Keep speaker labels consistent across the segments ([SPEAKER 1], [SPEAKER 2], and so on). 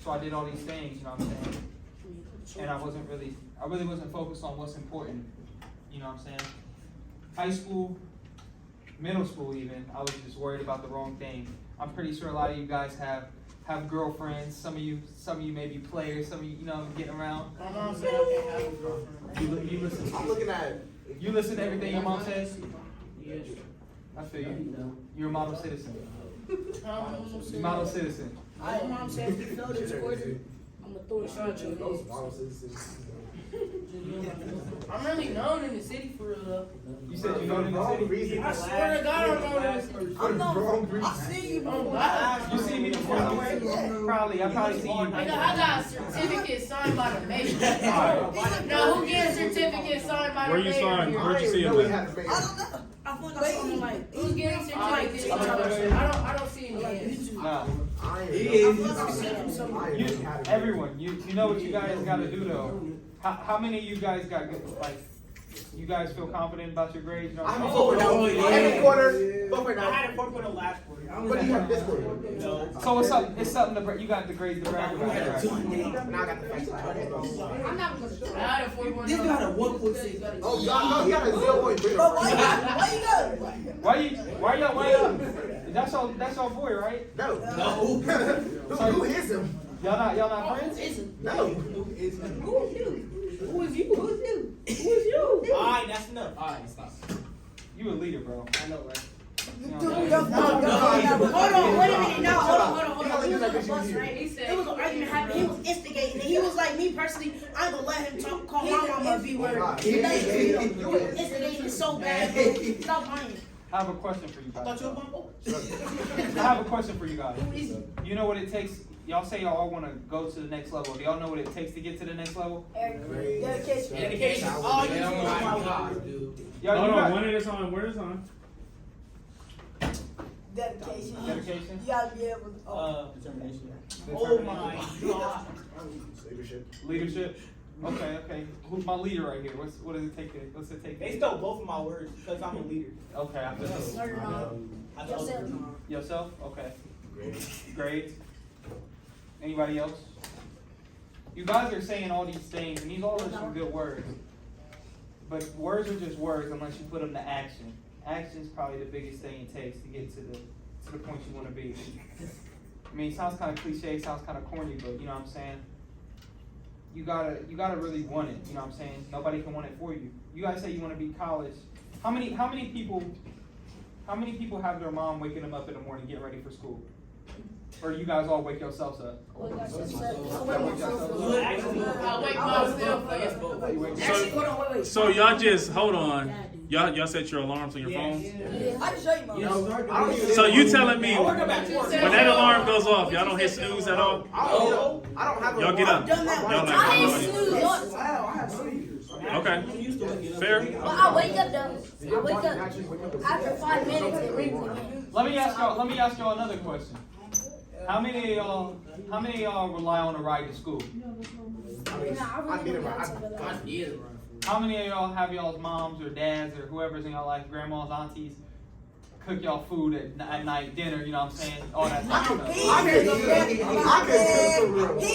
[SPEAKER 1] So I did all these things, you know what I'm saying? And I really wasn't focused on what's important, you know what I'm saying? High school, middle school even, I was just worried about the wrong thing. I'm pretty sure a lot of you guys have girlfriends. Some of you may be players. Some of you, getting around.
[SPEAKER 2] My mom said I can't have a girlfriend.
[SPEAKER 1] You listen.
[SPEAKER 3] I'm looking at.
[SPEAKER 1] You listen to everything your mom says.
[SPEAKER 2] Yes.
[SPEAKER 1] I feel you. You're a model citizen.
[SPEAKER 2] Um,
[SPEAKER 1] Model citizen.
[SPEAKER 4] My mom said if you feel this order, I'm gonna throw the shot at you.
[SPEAKER 2] I'm really known in the city for real though.
[SPEAKER 1] You said you know in the city.
[SPEAKER 2] I swear to God, I'm known in the city.
[SPEAKER 4] I see you
[SPEAKER 2] Oh,
[SPEAKER 4] before.
[SPEAKER 2] God.
[SPEAKER 1] You see me before somewhere? Probably. I probably see you.
[SPEAKER 2] Nigga, I got a certificate signed by the mayor. Now, who gets a certificate signed by the
[SPEAKER 5] Where
[SPEAKER 2] mayor?
[SPEAKER 5] you signed?
[SPEAKER 2] here?
[SPEAKER 5] Where'd you see him
[SPEAKER 4] I
[SPEAKER 5] at?
[SPEAKER 4] don't know. I feel like I saw him like.
[SPEAKER 2] Who's getting certificates? I don't see any hands.
[SPEAKER 1] Nah.
[SPEAKER 3] He is.
[SPEAKER 1] Everyone. You know what you guys got to do though. How many of you guys got good, like? You guys feel confident about your grades? You know what
[SPEAKER 3] I'm
[SPEAKER 1] I'm
[SPEAKER 3] a
[SPEAKER 1] saying?
[SPEAKER 3] forward now. Every quarter. Go for it
[SPEAKER 6] I
[SPEAKER 3] now.
[SPEAKER 6] had a 4.0 last quarter.
[SPEAKER 3] What do you have this quarter?
[SPEAKER 6] No.
[SPEAKER 1] So it's something to you got the grades to brag about, right?
[SPEAKER 3] Now I got the facts.
[SPEAKER 4] I'm not gonna.
[SPEAKER 2] I had a 4.0.
[SPEAKER 4] This got a 1.6.
[SPEAKER 3] Oh, God, no, he got a 0.3.
[SPEAKER 4] Bro, why you go?
[SPEAKER 1] Why y'all that's your boy, right?
[SPEAKER 3] No. Who is him?
[SPEAKER 1] Y'all not friends?
[SPEAKER 3] No.
[SPEAKER 4] Who is you?
[SPEAKER 6] Alright, that's enough. Alright, stop.
[SPEAKER 1] You a leader, bro.
[SPEAKER 6] I know, right?
[SPEAKER 1] You know
[SPEAKER 4] Dude,
[SPEAKER 1] what I'm saying?
[SPEAKER 4] hold on, wait a minute. Now, hold on. He was on the bus, right?
[SPEAKER 2] He said
[SPEAKER 4] It was an argument happening. He was instigating, and he was like, me personally, I ain't gonna let him call my mama a B word. He was instigating it so bad. Stop lying.
[SPEAKER 1] I have a question for you guys.
[SPEAKER 6] I thought you were bumble.
[SPEAKER 1] I have a question for you guys. You know what it takes? Y'all say y'all all want to go to the next level. Do y'all know what it takes to get to the next level?
[SPEAKER 4] Dedication.
[SPEAKER 6] Dedication. Oh, you know my God, dude.
[SPEAKER 1] Y'all,
[SPEAKER 5] Hold
[SPEAKER 1] you
[SPEAKER 5] on,
[SPEAKER 1] got
[SPEAKER 5] one at a time. Where is on?
[SPEAKER 4] Dedication.
[SPEAKER 1] dedication?
[SPEAKER 4] You gotta be able to.
[SPEAKER 6] Determination. Oh my God.
[SPEAKER 1] Leadership? Okay. Who's my leader right here? What does it take to, what's it take?
[SPEAKER 6] They stole both of my words because I'm a leader.
[SPEAKER 1] Okay, I feel this.
[SPEAKER 6] I told
[SPEAKER 4] Yourself.
[SPEAKER 6] you.
[SPEAKER 1] Yourself? Okay. Grades? Anybody else? You guys are saying all these things, and these all are some good words. But words are just words unless you put them to action. Action is probably the biggest thing it takes to get to the point you want to be. I mean, it sounds kind of cliche, sounds kind of corny, but you know what I'm saying? You gotta really want it, you know what I'm saying? Nobody can want it for you. You guys say you want to be college. How many people have their mom waking them up in the morning getting ready for school? Or you guys all wake yourselves up?
[SPEAKER 2] I wake myself up.
[SPEAKER 5] So y'all just hold on. Y'all set your alarms on your phones.
[SPEAKER 4] I can show you, mom.
[SPEAKER 5] So you telling me when that alarm goes off, y'all don't hit snooze at all?
[SPEAKER 3] I don't have a.
[SPEAKER 5] Y'all get up.
[SPEAKER 4] Done that
[SPEAKER 5] Y'all
[SPEAKER 4] one
[SPEAKER 5] like,
[SPEAKER 4] time.
[SPEAKER 5] oh, yeah. Okay. Fair.
[SPEAKER 7] But I wake up though. I wake up after 5 minutes it rings again.
[SPEAKER 1] Let me ask y'all another question. How many of y'all rely on a ride to school?
[SPEAKER 3] I need a ride.
[SPEAKER 1] How many of y'all have y'all's moms or dads or whoever's in y'all life, grandmas, aunties, cook y'all food at night, dinner, you know what I'm saying? All that stuff.
[SPEAKER 4] He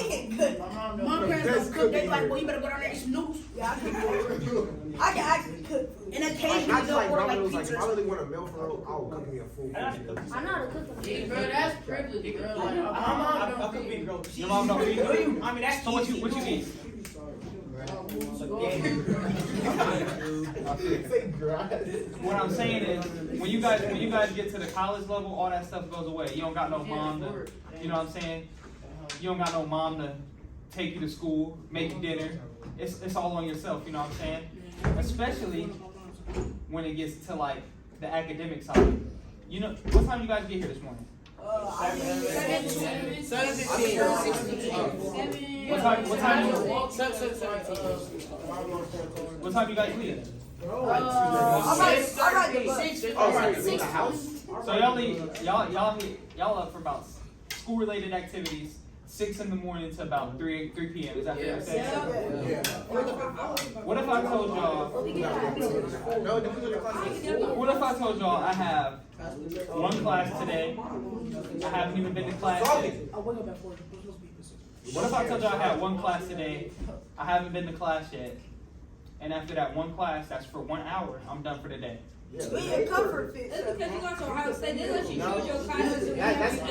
[SPEAKER 4] can cook. My parents don't cook. They like, well, you better go down there and snooze. Yeah, I can cook. I can actually cook food. And occasionally they'll order like
[SPEAKER 3] If I
[SPEAKER 4] pizzas.
[SPEAKER 3] really want a meal for real, I'll cook me a food.
[SPEAKER 7] I know how to cook.
[SPEAKER 2] Yeah, bro, that's privilege, bro. Like, my mom
[SPEAKER 6] I
[SPEAKER 2] don't
[SPEAKER 6] could be
[SPEAKER 2] feed.
[SPEAKER 6] girl.
[SPEAKER 1] Your mom don't feed you?
[SPEAKER 6] I mean, that's
[SPEAKER 1] So what you eat? What I'm saying is, when you guys get to the college level, all that stuff goes away. You don't got no mom to, you know what I'm saying? You don't got no mom to take you to school, make you dinner. It's all on yourself, you know what I'm saying? Especially when it gets to like the academic side. You know, what time you guys get here this morning? What time you guys leave? So y'all up for about school related activities 6 in the morning to about 3 p.m. Is that fair to say? What if I told y'all? What if I told y'all I have one class today? I haven't even been to class yet. What if I told you I had one class today, I haven't been to class yet, and after that one class, that's for 1 hour, I'm done for the day?
[SPEAKER 3] Yeah.
[SPEAKER 4] We in comfort fit.
[SPEAKER 7] That's because you got to Ohio State. They let you
[SPEAKER 3] No,
[SPEAKER 7] choose your classes.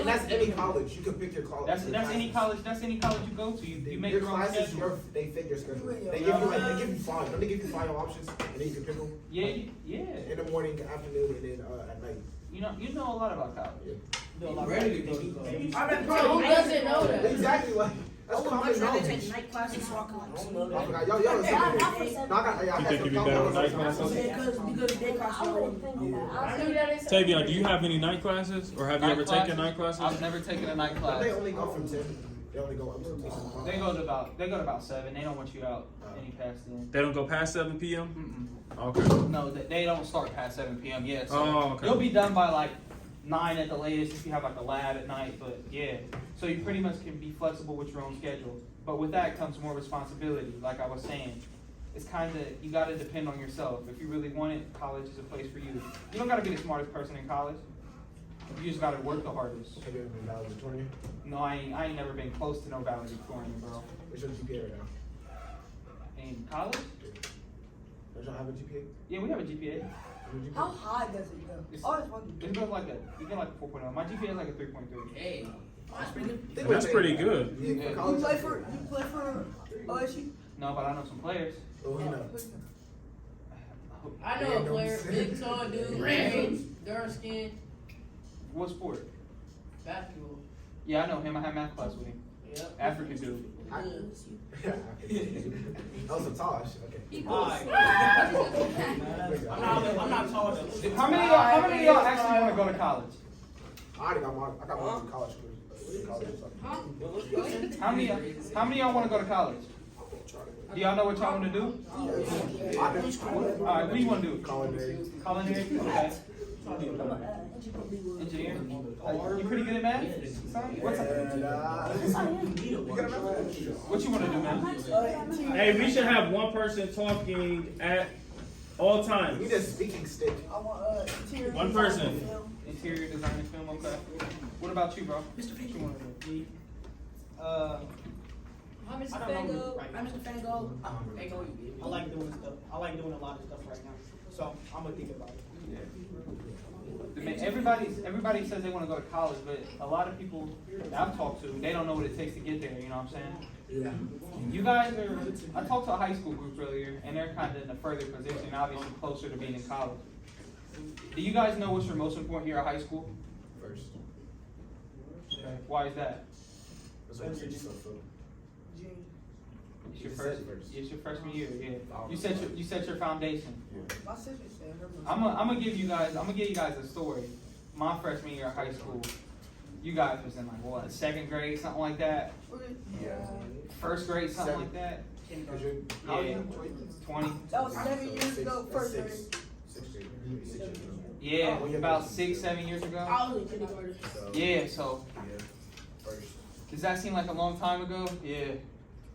[SPEAKER 3] that's any college. You can pick your college.
[SPEAKER 1] That's any college. That's any college you go to. You make
[SPEAKER 3] your
[SPEAKER 1] your own
[SPEAKER 3] classes.
[SPEAKER 1] schedule.
[SPEAKER 3] They fit your schedule. They give you five. Don't they give you 5 options, and then you can pick them
[SPEAKER 1] Yeah, yeah.
[SPEAKER 3] in the morning, afternoon, and then at night.
[SPEAKER 1] You know a lot about college.
[SPEAKER 6] Ready to go to college.
[SPEAKER 4] I read
[SPEAKER 2] Who doesn't know that?
[SPEAKER 3] Exactly. Like
[SPEAKER 4] I
[SPEAKER 3] that's
[SPEAKER 4] would
[SPEAKER 3] common
[SPEAKER 4] much rather
[SPEAKER 3] knowledge.
[SPEAKER 4] take night classes so I can like.
[SPEAKER 3] I forgot. Y'all are something. No, I got.
[SPEAKER 5] You think you'd be better with night classes?
[SPEAKER 4] Because day classes
[SPEAKER 7] I
[SPEAKER 4] already.
[SPEAKER 7] wouldn't think about
[SPEAKER 2] I
[SPEAKER 7] it.
[SPEAKER 2] knew that is.
[SPEAKER 5] Tavion, do you have any night classes, or have you ever taken night classes?
[SPEAKER 1] I've never taken a night class.
[SPEAKER 3] They only go from 10. They only go up to 10.
[SPEAKER 1] They go to about 7. They don't want you out any past then.
[SPEAKER 5] They don't go past 7 p.m.
[SPEAKER 1] Mm-mm.
[SPEAKER 5] Okay.
[SPEAKER 1] No, they don't start past 7 p.m. yet. So
[SPEAKER 5] Oh, okay.
[SPEAKER 1] You'll be done by like 9 at the latest if you have like a lab at night. But yeah, so you pretty much can be flexible with your own schedule. But with that comes more responsibility. Like I was saying, it's kind of you got to depend on yourself. If you really want it, college is a place for you. You don't got to be the smartest person in college. You just got to work the hardest.
[SPEAKER 3] Have you ever been valedictorian?
[SPEAKER 1] No, I ain't never been close to no valedictorian, bro.
[SPEAKER 3] What's your GPA right now?
[SPEAKER 1] In college?
[SPEAKER 3] Don't y'all have a GPA?
[SPEAKER 1] Yeah, we have a GPA.
[SPEAKER 7] How high does it go?
[SPEAKER 1] It's-
[SPEAKER 7] Always wondered.
[SPEAKER 1] It goes like you get like a 4.0. My GPA is like a 3.3.
[SPEAKER 2] Hey.
[SPEAKER 5] That's pretty good.
[SPEAKER 3] Yeah,
[SPEAKER 1] Yeah.
[SPEAKER 3] for college.
[SPEAKER 7] You play for OSU?
[SPEAKER 1] No, but I know some players.
[SPEAKER 3] Oh, you know.
[SPEAKER 2] I know a player, big tall dude, red, dark skin,
[SPEAKER 1] What sport?
[SPEAKER 2] basketball.
[SPEAKER 1] Yeah, I know him. I had math class with him.
[SPEAKER 2] Yep.
[SPEAKER 1] African dude.
[SPEAKER 3] That was a Tosh. Okay.
[SPEAKER 6] Alright. I'm not tall though.
[SPEAKER 1] How many of y'all actually want to go to college?
[SPEAKER 3] I already got I got one in college.
[SPEAKER 1] How many of y'all want to go to college? Do y'all know what y'all want to do?
[SPEAKER 3] I do.
[SPEAKER 1] Alright, what do you want to do?
[SPEAKER 3] Culinary.
[SPEAKER 1] Culinary? Okay. Engineer? You pretty good at math? Son? What's
[SPEAKER 3] And,
[SPEAKER 1] what you want to do, man?
[SPEAKER 5] Hey, we should have one person talking at all
[SPEAKER 3] we
[SPEAKER 5] times.
[SPEAKER 3] need a speaking stick.
[SPEAKER 7] I want interior.
[SPEAKER 5] One person.
[SPEAKER 1] Interior design and film, okay. What about you, bro? What you want to do?
[SPEAKER 7] I'm Mr.
[SPEAKER 6] I don't know
[SPEAKER 7] Fango.
[SPEAKER 6] right
[SPEAKER 7] I'm
[SPEAKER 6] now.
[SPEAKER 7] Mr. Fango.
[SPEAKER 6] I like doing stuff. I like doing a lot of stuff right now. So I'm gonna think about it.
[SPEAKER 1] Everybody says they want to go to college, but a lot of people that I've talked to, they don't know what it takes to get there, you know what I'm saying?
[SPEAKER 3] Yeah.
[SPEAKER 1] You guys are, I talked to a high school group earlier, and they're kind of in a further position, obviously closer to being in college. Do you guys know what's your most important year of high school?
[SPEAKER 3] First.
[SPEAKER 1] Why is that?
[SPEAKER 3] That's what you said.
[SPEAKER 1] It's your first, it's your freshman year, yeah. You set your foundation.
[SPEAKER 7] My sister said her.
[SPEAKER 1] I'm gonna give you guys a story. My freshman year of high school, you guys was in like what, 2nd grade, something like that?
[SPEAKER 3] Yeah.
[SPEAKER 1] 1st grade, something like that? Yeah. 20.
[SPEAKER 7] That was 7 years ago, first grade.
[SPEAKER 3] 6th grade. 6 years ago.
[SPEAKER 1] Yeah, about 6-7 years ago.
[SPEAKER 4] I was in kindergarten.
[SPEAKER 1] Yeah, so
[SPEAKER 3] Yeah. First.
[SPEAKER 1] does that seem like a long time ago? Yeah.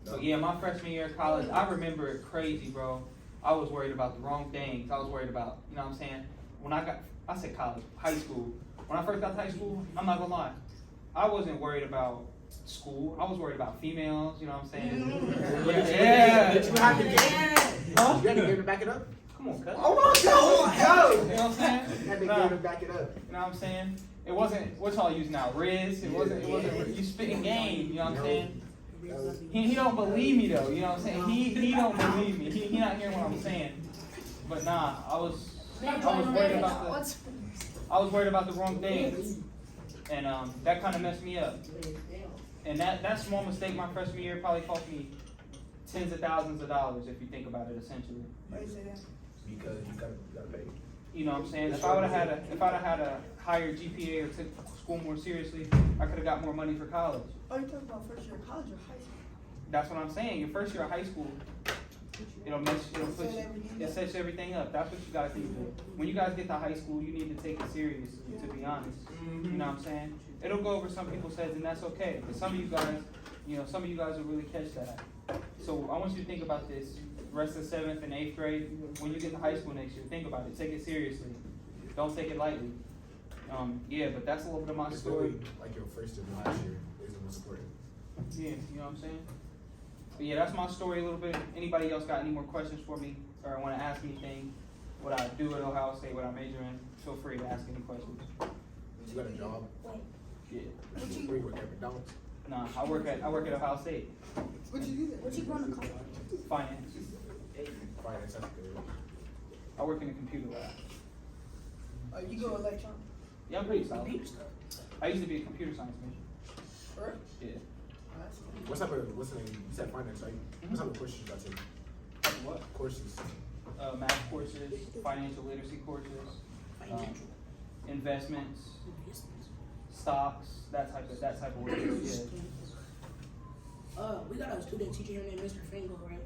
[SPEAKER 1] So yeah, my freshman year of college, I remember it crazy, bro. I was worried about the wrong things. I was worried about, you know what I'm saying? When I said college, high school. When I first got to high school, I'm not gonna lie, I wasn't worried about school. I was worried about females, you know what I'm saying? Yeah.
[SPEAKER 3] Did you have to get
[SPEAKER 1] Huh?
[SPEAKER 3] You had to get him to back it up?
[SPEAKER 1] Come on, cuz.
[SPEAKER 3] Oh my God!
[SPEAKER 1] You know what I'm saying?
[SPEAKER 3] You had to
[SPEAKER 1] Nah.
[SPEAKER 3] get him to back it up.
[SPEAKER 1] You know what I'm saying? It wasn't, what y'all use now, Riz? It wasn't, you spitting game, you know what I'm saying? He don't believe me though, you know what I'm saying? He don't believe me. He not hearing what I'm saying. But nah, I was worried about the wrong things. And that kind of messed me up. And that small mistake my freshman year probably cost me tens of thousands of dollars if you think about it essentially.
[SPEAKER 3] Because you gotta pay.
[SPEAKER 1] You know what I'm saying? If I'd have had a higher GPA or took school more seriously, I could have got more money for college.
[SPEAKER 7] Oh, you talking about first year of college or high school?
[SPEAKER 1] That's what I'm saying. Your first year of high school, it sets everything up. That's what you guys need to do. When you guys get to high school, you need to take it serious, to be honest. You know what I'm saying? It'll go over some people's heads, and that's okay. But some of you guys will really catch that. So I want you to think about this. The rest of 7th and 8th grade, when you get to high school next year, think about it. Take it seriously. Don't take it lightly. Yeah, but that's a little bit of my
[SPEAKER 3] It's
[SPEAKER 1] story.
[SPEAKER 3] really like your first and last year is the most important.
[SPEAKER 1] Yeah, you know what I'm saying? But yeah, that's my story a little bit. Anybody else got any more questions for me or want to ask anything? What I do at Ohio State, what I major in? Feel free to ask any questions.
[SPEAKER 3] You got a job?
[SPEAKER 1] Yeah.
[SPEAKER 3] Where you work at McDonald's?
[SPEAKER 1] Nah, I work at Ohio State.
[SPEAKER 7] What you going to college?
[SPEAKER 1] Finance.
[SPEAKER 3] Finance, that's good.
[SPEAKER 1] I work in a computer lab.
[SPEAKER 7] You go electron?
[SPEAKER 1] Yeah, I'm pretty solid. I used to be a computer science major.
[SPEAKER 7] Sure.
[SPEAKER 1] Yeah.
[SPEAKER 3] What's the name? You said finance, right? What type of courses you got taking?
[SPEAKER 1] What?
[SPEAKER 3] Courses.
[SPEAKER 1] Math courses, financial literacy courses, investments, stocks, that type of work. Yeah.
[SPEAKER 4] We got a student teacher here named Mr. Fingal, right?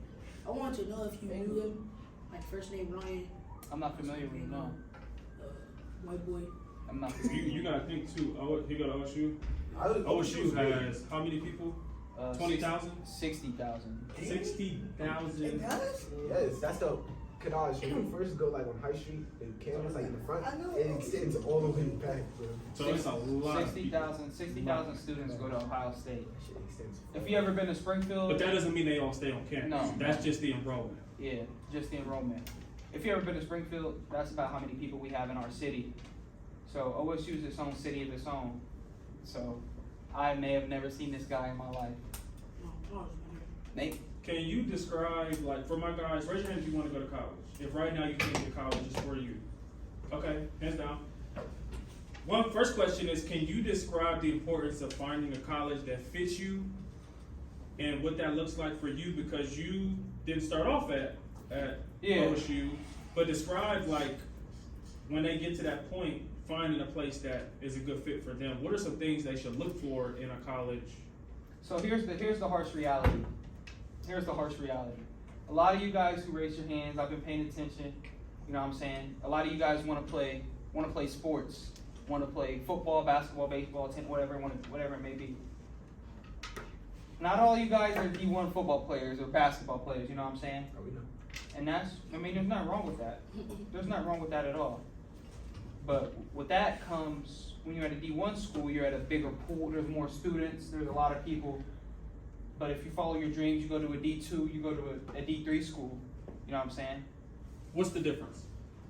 [SPEAKER 4] I wanted to know if you knew him, like first name Ryan,
[SPEAKER 1] I'm not familiar with him, no.
[SPEAKER 4] white boy.
[SPEAKER 1] I'm not familiar.
[SPEAKER 5] You gotta think too. He got OSU.
[SPEAKER 3] OSU
[SPEAKER 5] OSU has how many people? 20,000?
[SPEAKER 1] 60,000.
[SPEAKER 5] 60,000.
[SPEAKER 3] Yes, that's the Kadaj. When you first go like on High Street, the campus like in the front, it extends all the way back, bro.
[SPEAKER 5] So it's a lot.
[SPEAKER 1] 60,000 students go to Ohio State.
[SPEAKER 3] That shit extends.
[SPEAKER 1] If you ever been to Springfield,
[SPEAKER 5] But that doesn't mean they all stay on campus.
[SPEAKER 1] No.
[SPEAKER 5] That's just the enrollment.
[SPEAKER 1] yeah, just the enrollment. If you ever been to Springfield, that's about how many people we have in our city. So OSU is its own city of its own. So I may have never seen this guy in my life. Nate?
[SPEAKER 5] Can you describe, like, for my guys, raise your hand if you want to go to college. If right now you think that college is for you. Okay, hands down. First question is, can you describe the importance of finding a college that fits you and what that looks like for you? Because you didn't start off at
[SPEAKER 1] Yeah.
[SPEAKER 5] OSU, but describe, like, when they get to that point, finding a place that is a good fit for them. What are some things they should look for in a college?
[SPEAKER 1] So here's the harsh reality. Here's the harsh reality. A lot of you guys who raise your hands, I've been paying attention. You know what I'm saying? A lot of you guys want to play sports, want to play football, basketball, baseball, tennis, whatever it may be. Not all you guys are D1 football players or basketball players. You know what I'm saying?
[SPEAKER 3] Oh, we know.
[SPEAKER 1] And there's nothing wrong with that. There's nothing wrong with that at all. But with that comes, when you're at a D1 school, you're at a bigger pool, there's more students, there's a lot of people. But if you follow your dreams, you go to a D2, you go to a D3 school. You know what I'm saying?
[SPEAKER 5] What's the difference?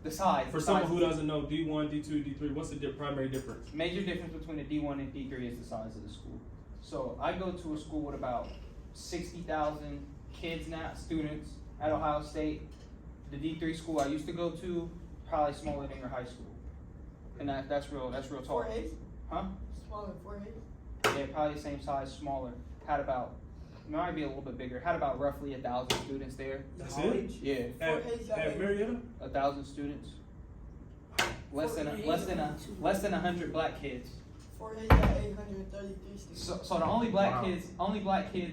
[SPEAKER 1] The size.
[SPEAKER 5] For someone who doesn't know D1, D2, D3, what's the primary difference?
[SPEAKER 1] Major difference between a D1 and D3 is the size of the school. So I go to a school with about 60,000 kids now, students at Ohio State. The D3 school I used to go to, probably smaller than your high school. And that's real talk.
[SPEAKER 7] 4A?
[SPEAKER 1] Huh?
[SPEAKER 7] Smaller than 4A?
[SPEAKER 1] Yeah, probably the same size, smaller. Had about, might be a little bit bigger. Had about roughly 1,000 students there.
[SPEAKER 5] That's it?
[SPEAKER 1] Yeah,
[SPEAKER 5] At Marietta?
[SPEAKER 1] 1,000 students. Less than 100 black kids.
[SPEAKER 7] 4A got 833 students.
[SPEAKER 1] So the only black kids.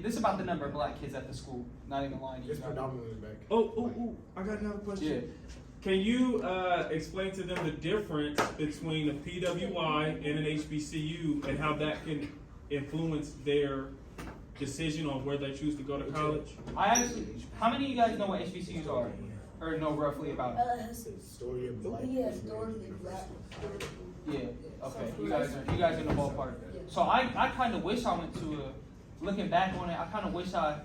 [SPEAKER 1] This is about the number of black kids at the school. Not even lying to you.
[SPEAKER 3] It's predominantly back.
[SPEAKER 5] Oh, I got another question.
[SPEAKER 1] Yeah.
[SPEAKER 5] Can you explain to them the difference between a PWI and an HBCU and how that can influence their decision on where they choose to go to college?
[SPEAKER 1] How many of you guys know what HBCUs are? Or know roughly about it?
[SPEAKER 3] It's the story of black.
[SPEAKER 7] Yeah, stories of black.
[SPEAKER 1] Yeah, okay, you guys are in the ballpark. So I kind of wish I went to looking back on it, I kind of wish I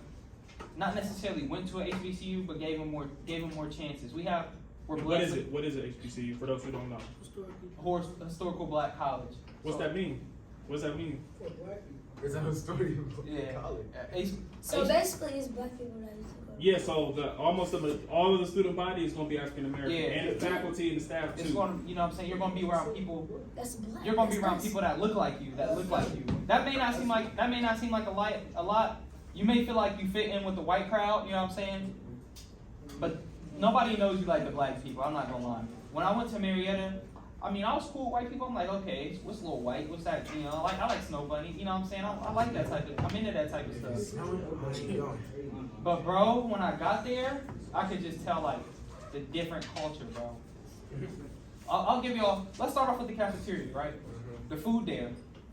[SPEAKER 1] not necessarily went to a HBCU, but gave them more chances. We're blessed.
[SPEAKER 5] What is it HBCU for those who don't know?
[SPEAKER 1] Historical Black College.
[SPEAKER 5] What's that mean? What does that mean?
[SPEAKER 3] It's a story of
[SPEAKER 1] Yeah.
[SPEAKER 3] college.
[SPEAKER 7] So basically, it's black people that used to go.
[SPEAKER 5] Yeah, so all of the student body is going to be African American,
[SPEAKER 1] Yeah.
[SPEAKER 5] and the faculty and the staff
[SPEAKER 1] It's
[SPEAKER 5] too.
[SPEAKER 1] going to, you know what I'm saying, you're going to be around people.
[SPEAKER 7] That's black.
[SPEAKER 1] You're gonna be
[SPEAKER 7] That's
[SPEAKER 1] around
[SPEAKER 7] us.
[SPEAKER 1] people that look like you, That may not seem like a lot. You may feel like you fit in with the white crowd, you know what I'm saying? But nobody knows you like the black people, I'm not gonna lie. When I went to Marietta, I was cool with white people. I'm like, okay, what's a little white? What's that? You know, I like Snow Bunny, you know what I'm saying? I like that type of, I'm into that type of stuff. But bro, when I got there, I could just tell like the different culture, bro. I'll give y'all, let's start off with the cafeteria, right? The food there,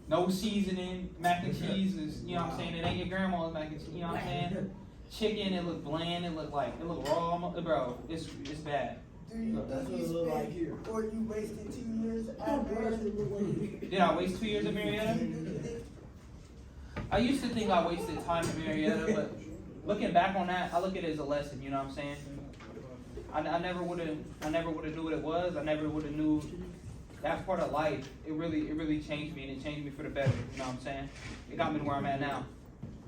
[SPEAKER 1] no seasoning, mac and cheese is, you know what I'm saying, it ain't your grandma's mac and cheese, you know what I'm saying? Chicken, it looked bland, it looked raw, bro, it's bad.
[SPEAKER 7] Do you think you spent, or you wasted 2 years at Marietta?
[SPEAKER 1] Did I waste 2 years at Marietta? I used to think I wasted time in Marietta, but looking back on that, I look at it as a lesson. You know what I'm saying? I never would have knew what it was. I never would have knew that part of life. It really changed me, and it changed me for the better. You know what I'm saying? It got me to where I'm at now.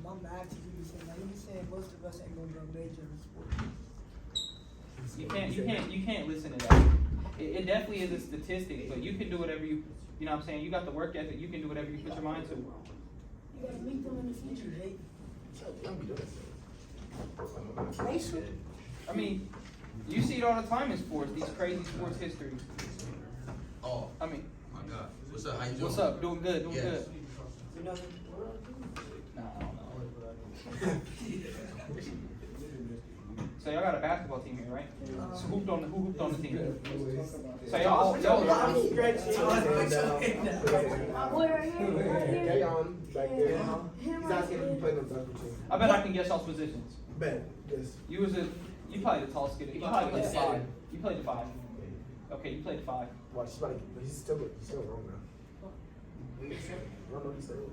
[SPEAKER 8] My math teacher was saying, like, he was saying most of us ain't gonna go major in sports.
[SPEAKER 1] You can't listen to that. It definitely is a statistic, but you can do whatever you know what I'm saying? You got the work ethic, you can do whatever you put your mind to.
[SPEAKER 7] You gotta meet them in the future.
[SPEAKER 1] I mean, you see it all the time in sports, these crazy sports histories.
[SPEAKER 9] Oh,
[SPEAKER 1] I mean,
[SPEAKER 9] my God. What's up? How you doing?
[SPEAKER 1] what's up? Doing good, doing
[SPEAKER 9] Yes.
[SPEAKER 1] good.
[SPEAKER 8] You know,
[SPEAKER 1] Nah, I don't know. So y'all got a basketball team here, right? So who hooped on the team? So y'all
[SPEAKER 7] My boy right here, right here.
[SPEAKER 3] Carry on back there. He's asking if you played on the basketball team.
[SPEAKER 1] I bet I can guess y'all's positions.
[SPEAKER 3] Bet. Yes.
[SPEAKER 1] You probably the tallest kid. You probably played the 5. You played the 5. Okay, you played the 5.
[SPEAKER 3] Watch, he's still wrong now. I don't know he's still wrong.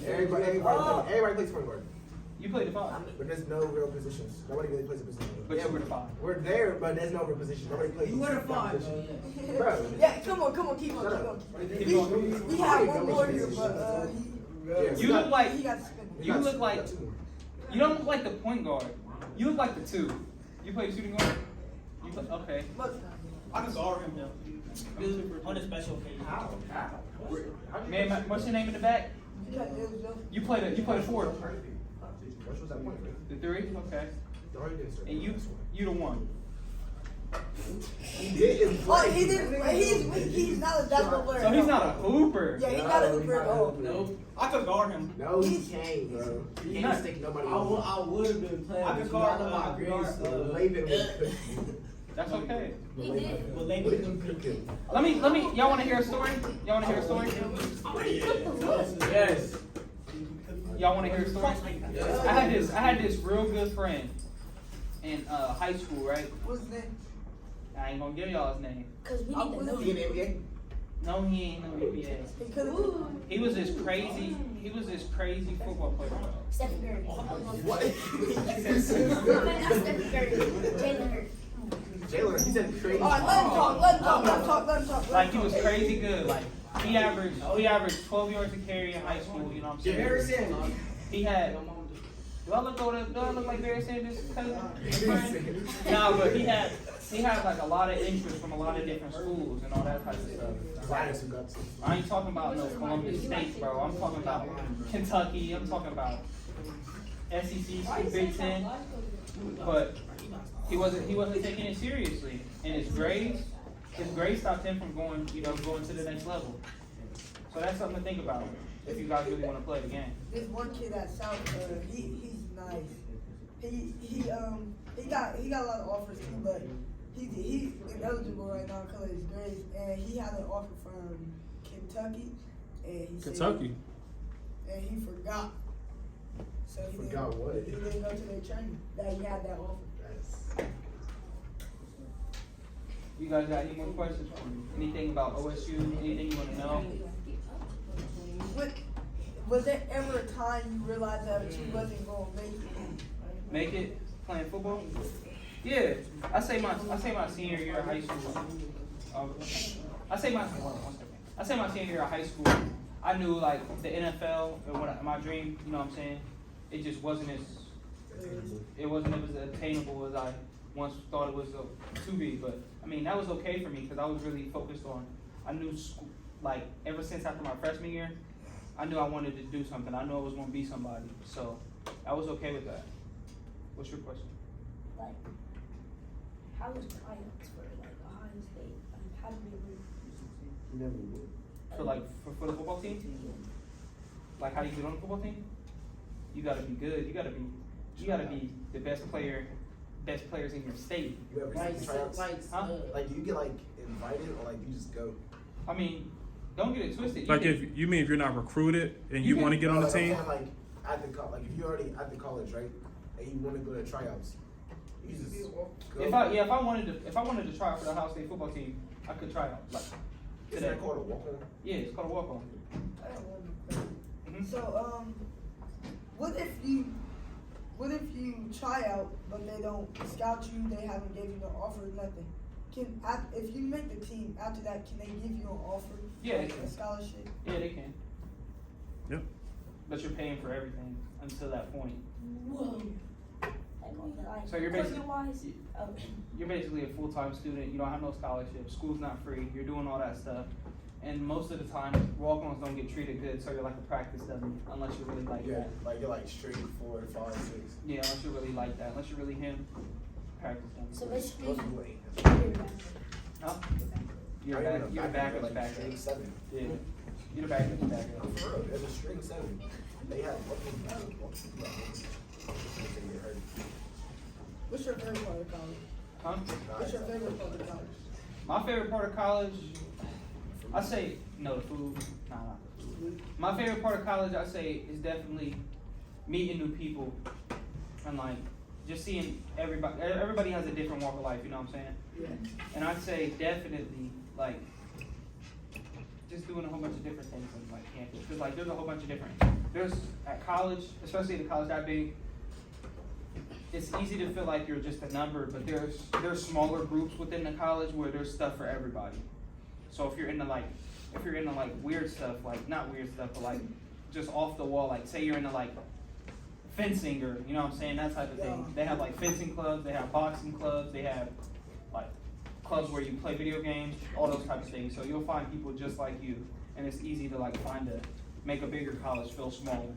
[SPEAKER 3] Everybody plays point guard.
[SPEAKER 1] You played the 5.
[SPEAKER 3] But there's no real positions. Nobody really plays a position.
[SPEAKER 1] But you were the 5.
[SPEAKER 3] We're there, but there's no real position. Nobody plays.
[SPEAKER 8] You were the 5.
[SPEAKER 3] position. Bro.
[SPEAKER 8] yeah, come on, keep
[SPEAKER 3] Shut up.
[SPEAKER 8] on.
[SPEAKER 1] Keep going.
[SPEAKER 8] We have one more here, but
[SPEAKER 1] You look like
[SPEAKER 8] he got suspended.
[SPEAKER 1] you look like you don't look like the point guard. You look like the 2. You play shooting guard. You play, okay.
[SPEAKER 8] But
[SPEAKER 6] I can guard him though. On a special occasion.
[SPEAKER 1] Man, what's your name in the back?
[SPEAKER 8] you got this, though.
[SPEAKER 1] You play the 4.
[SPEAKER 3] Which was that point?
[SPEAKER 1] The 3. Okay.
[SPEAKER 3] No, he didn't start.
[SPEAKER 1] And you the 1.
[SPEAKER 3] He didn't
[SPEAKER 8] Oh,
[SPEAKER 3] play.
[SPEAKER 8] he didn't. He's not a basketball player.
[SPEAKER 1] So he's not a hooper.
[SPEAKER 8] Yeah, he's not a hooper at all.
[SPEAKER 6] No, I could guard him.
[SPEAKER 3] No, he can't, bro. He
[SPEAKER 1] He's
[SPEAKER 3] can't
[SPEAKER 1] not.
[SPEAKER 3] stick nobody.
[SPEAKER 10] I would have been playing.
[SPEAKER 6] I could guard grades.
[SPEAKER 3] Laban would
[SPEAKER 1] That's okay.
[SPEAKER 7] He did.
[SPEAKER 6] Well,
[SPEAKER 3] What did you pick him?
[SPEAKER 1] Let me. Y'all want to hear a story? Y'all want to hear a story?
[SPEAKER 10] Yes.
[SPEAKER 1] Y'all want to hear a story? I had this real good friend in high school, right?
[SPEAKER 8] What's his name?
[SPEAKER 1] I ain't gonna give y'all his name.
[SPEAKER 7] Cause we need to know.
[SPEAKER 3] He in the NBA?
[SPEAKER 1] No, he ain't no NBA.
[SPEAKER 8] He could have.
[SPEAKER 1] He was this crazy football player.
[SPEAKER 7] Stephen Curry.
[SPEAKER 3] What?
[SPEAKER 7] I mean, not Stephen Curry. Jalen Hurts.
[SPEAKER 3] Jalen, he said crazy.
[SPEAKER 8] All right, let him talk.
[SPEAKER 1] Like he was crazy good. Like he averaged 12 yards a carry in high school. You know what I'm saying? He had. Do I look like Barry Sanders' cousin? No, but he had like a lot of interest from a lot of different schools and all that type of stuff. Like, I ain't talking about no Columbus State, bro. I'm talking about Kentucky. I'm talking about SEC, Big Ten. But he wasn't taking it seriously, and his grades stopped him from going to the next level. So that's something to think about if you guys really want to play the game.
[SPEAKER 8] This one kid at South, he's nice. He got a lot of offers too, but he's ineligible right now because of his grades, and he had an offer from Kentucky, and he
[SPEAKER 5] Kentucky.
[SPEAKER 8] said, and he forgot. So he
[SPEAKER 3] Forgot what?
[SPEAKER 8] He didn't go to their training that he had that offer.
[SPEAKER 1] You guys got any more questions for me? Anything about OSU? Anything you want to know?
[SPEAKER 8] Was there ever a time you realized that you wasn't going to make it?
[SPEAKER 1] Make it playing football? Yeah, I say my senior year of high school. I say my senior year of high school. I knew like the NFL and my dream. You know what I'm saying? It just wasn't as attainable as I once thought it was to be. But I mean that was okay for me because I was really focused on. I knew school, like ever since after my freshman year, I knew I wanted to do something. I knew I was going to be somebody. So I was okay with that. What's your question?
[SPEAKER 7] Like, how was tryouts for like Ohio State? Like, how did they
[SPEAKER 3] Never would.
[SPEAKER 1] For the football team? Like how do you get on the football team? You gotta be good. You gotta be the best players in your state.
[SPEAKER 3] You ever
[SPEAKER 10] Like,
[SPEAKER 3] see tryouts?
[SPEAKER 1] Huh?
[SPEAKER 3] Like, do you get like invited or like you just go?
[SPEAKER 1] I mean, don't get it twisted.
[SPEAKER 5] Like if you're not recruited and you want to get on the
[SPEAKER 3] Like, I'm
[SPEAKER 5] team.
[SPEAKER 3] saying, like at the like if you're already at the college, right, and you want to go to tryouts, you just go.
[SPEAKER 1] if I wanted to try out for the Ohio State football team, I could try out. Like
[SPEAKER 3] Is
[SPEAKER 1] today.
[SPEAKER 3] that called a walk-on?
[SPEAKER 1] Yeah, it's called a walk on.
[SPEAKER 8] I got one more question.
[SPEAKER 1] Mhm.
[SPEAKER 8] So, what if you try out, but they don't scout you, they haven't gave you no offer, nothing? If you make the team, after that, can they give you an offer?
[SPEAKER 1] Yeah, they
[SPEAKER 8] like
[SPEAKER 1] can.
[SPEAKER 8] a scholarship?
[SPEAKER 1] Yeah, they can.
[SPEAKER 5] Yep.
[SPEAKER 1] But you're paying for everything until that point.
[SPEAKER 7] Whoa. Like,
[SPEAKER 1] So you're basically-
[SPEAKER 7] equipment-wise, oh.
[SPEAKER 1] You're basically a full-time student. You don't have no scholarship. School's not free. You're doing all that stuff. And most of the time, walk-ons don't get treated good, so you're like a practice dummy, unless you really like
[SPEAKER 3] Yeah,
[SPEAKER 1] that.
[SPEAKER 3] like you're like straight 4, 5, 6.
[SPEAKER 1] Yeah, unless you really like that. Unless you're really him, practice dummy.
[SPEAKER 7] So basically,
[SPEAKER 3] Those people ain't.
[SPEAKER 1] Huh? You're
[SPEAKER 3] I
[SPEAKER 1] back.
[SPEAKER 3] ain't
[SPEAKER 1] You're
[SPEAKER 3] a
[SPEAKER 1] backup
[SPEAKER 3] like
[SPEAKER 1] backup.
[SPEAKER 3] straight 7.
[SPEAKER 1] Yeah. You're the backup backup.
[SPEAKER 3] For real, there's a string 7. They have fucking
[SPEAKER 8] What's your favorite part of college?
[SPEAKER 1] Huh?
[SPEAKER 8] What's your favorite part of college?
[SPEAKER 1] My favorite part of college, I say no, the food. Nah, not the food. My favorite part of college, I say, is definitely meeting new people and like just seeing everybody. Everybody has a different walk of life. You know what I'm saying?
[SPEAKER 8] Yeah.
[SPEAKER 1] And I'd say definitely like just doing a whole bunch of different things on like campus. Cause like there's a whole bunch of different. There's at college, especially the college I've been. It's easy to feel like you're just a number, but there's smaller groups within the college where there's stuff for everybody. So if you're into like weird stuff, like not weird stuff, but like just off the wall, like say you're into like fencing or you know what I'm saying, that type of thing. They have like fencing clubs, they have boxing clubs, they have like clubs where you play video games, all those types of things. So you'll find people just like you, and it's easy to like make a bigger college feel smaller.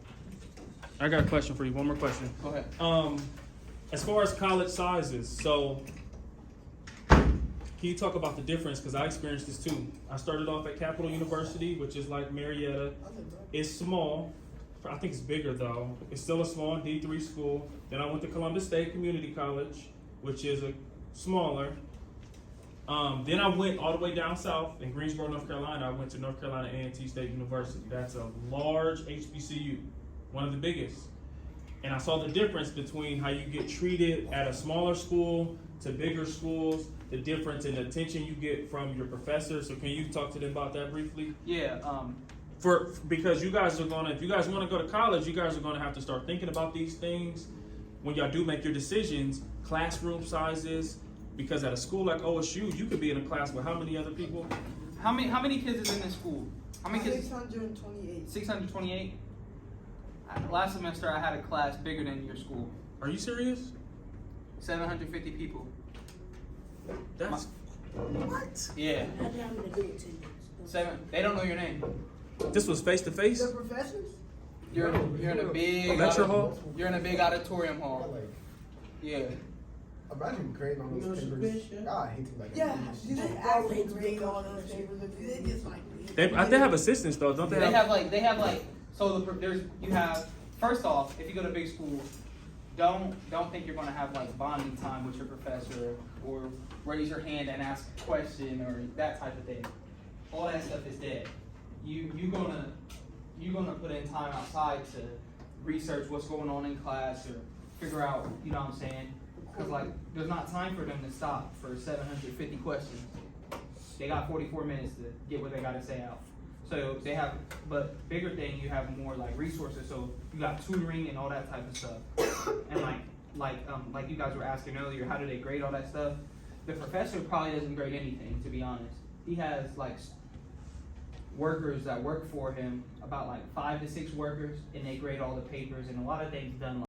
[SPEAKER 5] I got a question for you. One more question.
[SPEAKER 1] Go ahead.
[SPEAKER 5] As far as college sizes, so can you talk about the difference? Because I experienced this too. I started off at Capital University, which is like Marietta. It's small. I think it's bigger though. It's still a small D3 school. Then I went to Columbus State Community College, which is a smaller. Then I went all the way down south in Greensboro, North Carolina. I went to North Carolina A&T State University. That's a large HBCU, one of the biggest. And I saw the difference between how you get treated at a smaller school to bigger schools, the difference in the attention you get from your professors. So can you talk to them about that briefly?
[SPEAKER 1] Yeah.
[SPEAKER 5] Because you guys are gonna, if you guys want to go to college, you guys are gonna have to start thinking about these things when y'all do make your decisions. Classroom sizes, because at a school like OSU, you could be in a class with how many other people?
[SPEAKER 1] How many kids is in this school? How many kids?
[SPEAKER 8] 628.
[SPEAKER 1] 628. Last semester I had a class bigger than your school.
[SPEAKER 5] Are you serious?
[SPEAKER 1] 750 people.
[SPEAKER 5] That's what?
[SPEAKER 1] Yeah.
[SPEAKER 4] I didn't have a good attendance.
[SPEAKER 1] 7. They don't know your name.
[SPEAKER 5] This was face to face.
[SPEAKER 8] The professors?
[SPEAKER 1] You're in a big
[SPEAKER 5] Lecture hall?
[SPEAKER 1] You're in a big auditorium hall.
[SPEAKER 3] Like,
[SPEAKER 1] Yeah.
[SPEAKER 3] imagine grading on those papers. I hate to like.
[SPEAKER 8] Yeah. Do they actually grade all those papers? Or do they just like?
[SPEAKER 5] They have assistants though, don't they?
[SPEAKER 1] They have like so you have first off, if you go to big school, don't think you're gonna have like bonding time with your professor or raise your hand and ask a question or that type of thing. All that stuff is dead. You're gonna put in time outside to research what's going on in class or figure out, you know what I'm saying? Cause like there's not time for them to stop for 750 questions. They got 44 minutes to get what they gotta say out. So they have, but bigger thing, you have more like resources. So you got tutoring and all that type of stuff. And like you guys were asking earlier, how do they grade all that stuff? The professor probably doesn't grade anything, to be honest. He has like workers that work for him, about like 5 to 6 workers, and they grade all the papers and a lot of things done.